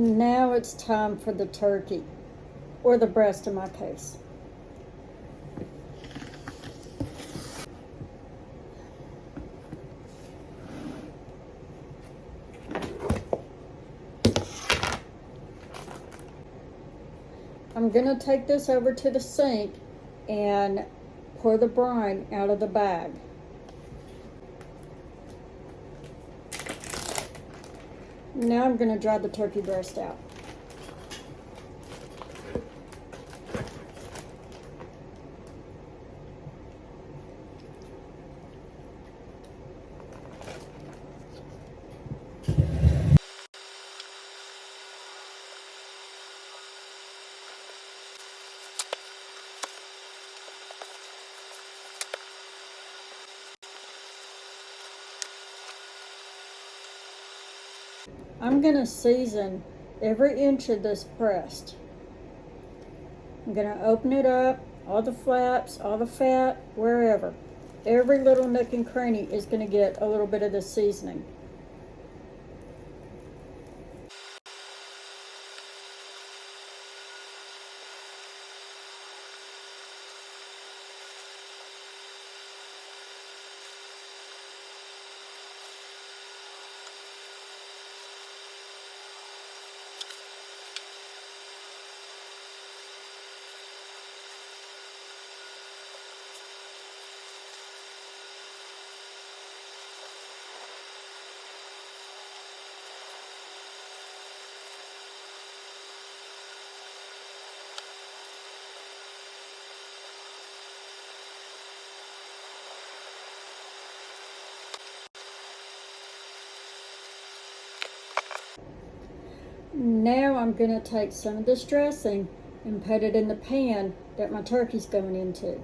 Now it's time for the turkey, or the breast in my case. I'm gonna take this over to the sink and pour the brine out of the bag. Now I'm gonna dry the turkey breast out. I'm gonna season every inch of this breast. I'm gonna open it up, all the flaps, all the fat, wherever. Every little nook and cranny is gonna get a little bit of the seasoning. Now I'm gonna take some of this dressing and put it in the pan that my turkey's going into.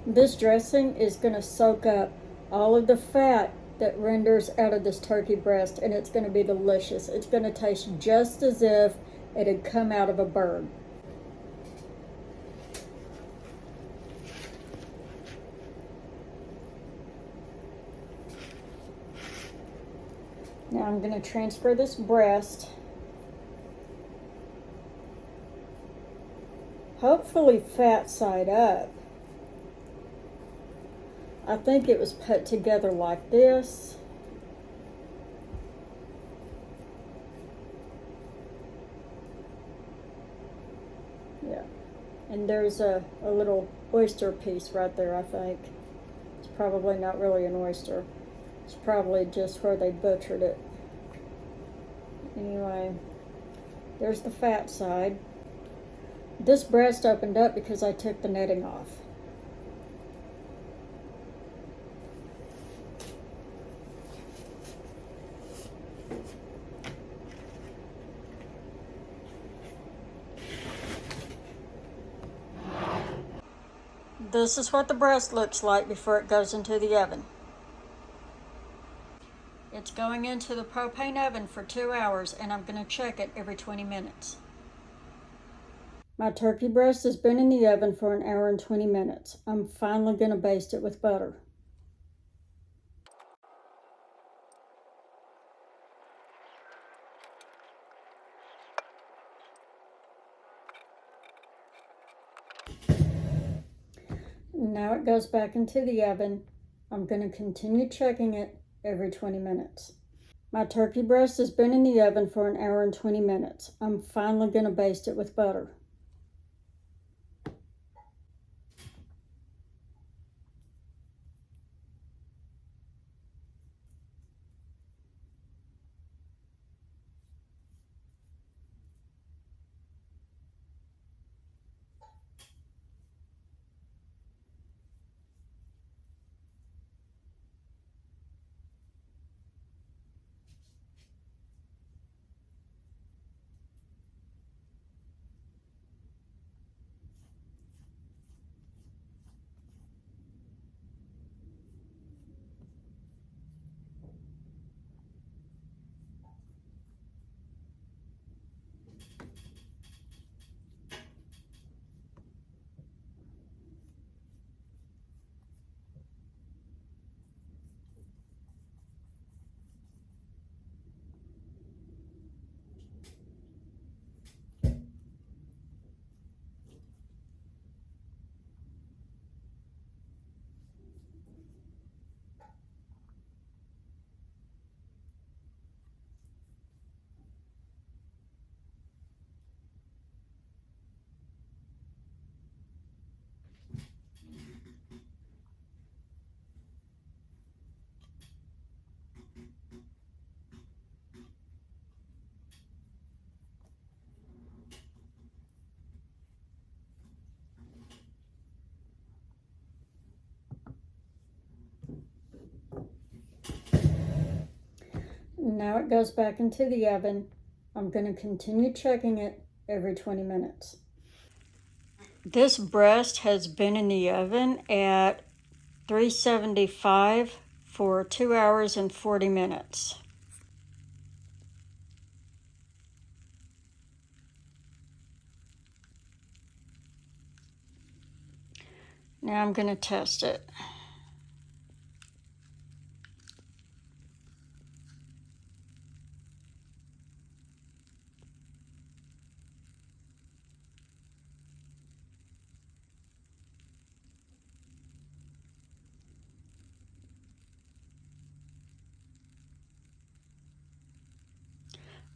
This dressing is going to soak up all of the fat that renders out of this turkey breast, and it's going to be delicious. It's going to taste just as if it had come out of a bird. Now I'm going to transfer this breast, hopefully fat side up. I think it was put together like this. Yeah, and there's a little oyster piece right there, I think. It's probably not really an oyster. It's probably just where they butchered it. Anyway, there's the fat side. This breast opened up because I took the netting off. This is what the breast looks like before it goes into the oven. It's going into the propane oven for 2 hours, and I'm going to check it every 20 minutes. My turkey breast has been in the oven for 1 hour and 20 minutes. I'm finally going to baste it with butter. Now it goes back into the oven. I'm going to continue checking it every 20 minutes. My turkey breast has been in the oven for 1 hour and 20 minutes. I'm finally going to baste it with butter. Now it goes back into the oven. I'm going to continue checking it every 20 minutes. This breast has been in the oven at 375 for 2 hours and 40 minutes. Now I'm going to test it.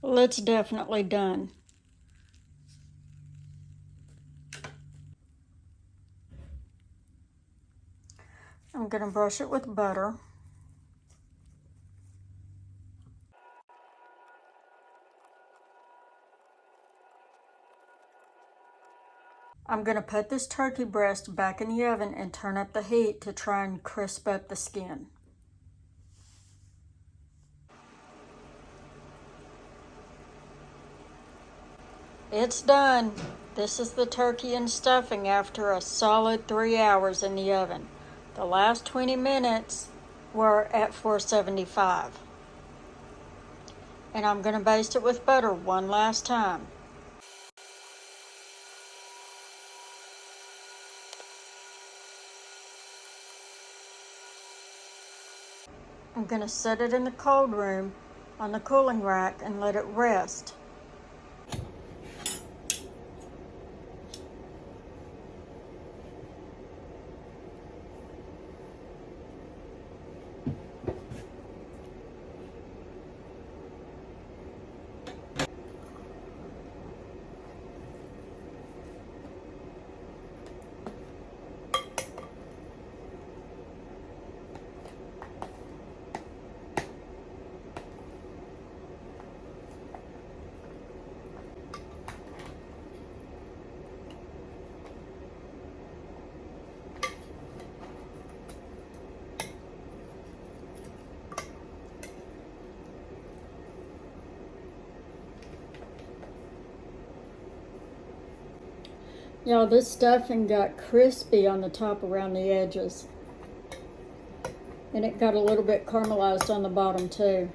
Well, it's definitely done. I'm going to brush it with butter. I'm going to put this turkey breast back in the oven and turn up the heat to try and crisp up the skin. It's done. This is the turkey and stuffing after a solid 3 hours in the oven. The last 20 minutes were at 475. And I'm going to baste it with butter one last time. I'm going to set it in the cold room on the cooling rack and let it rest. Y'all, this stuffing got crispy on the top around the edges. And it got a little bit caramelized on the bottom too.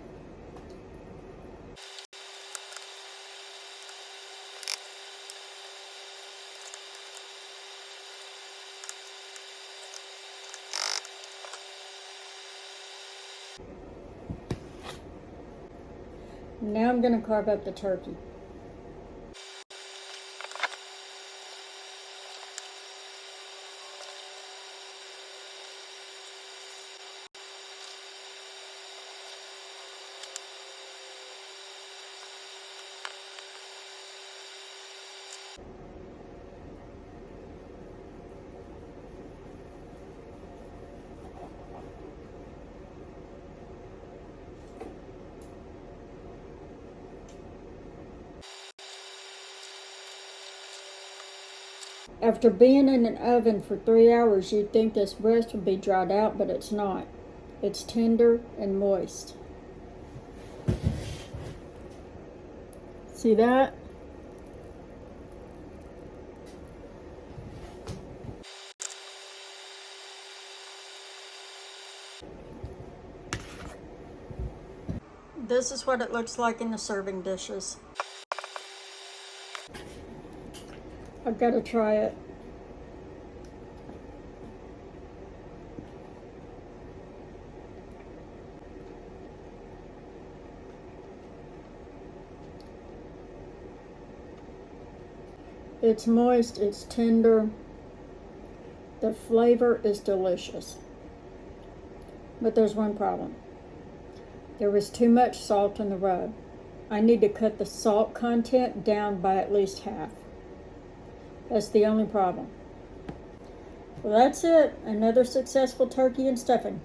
Now I'm going to carve up the turkey. After being in an oven for 3 hours, you'd think this breast would be dried out, but it's not. It's tender and moist. See that? This is what it looks like in the serving dishes. I've got to try it. It's moist, it's tender. The flavor is delicious. But there's one problem. There was too much salt in the rub. I need to cut the salt content down by at least half. That's the only problem. Well, that's it. Another successful turkey and stuffing.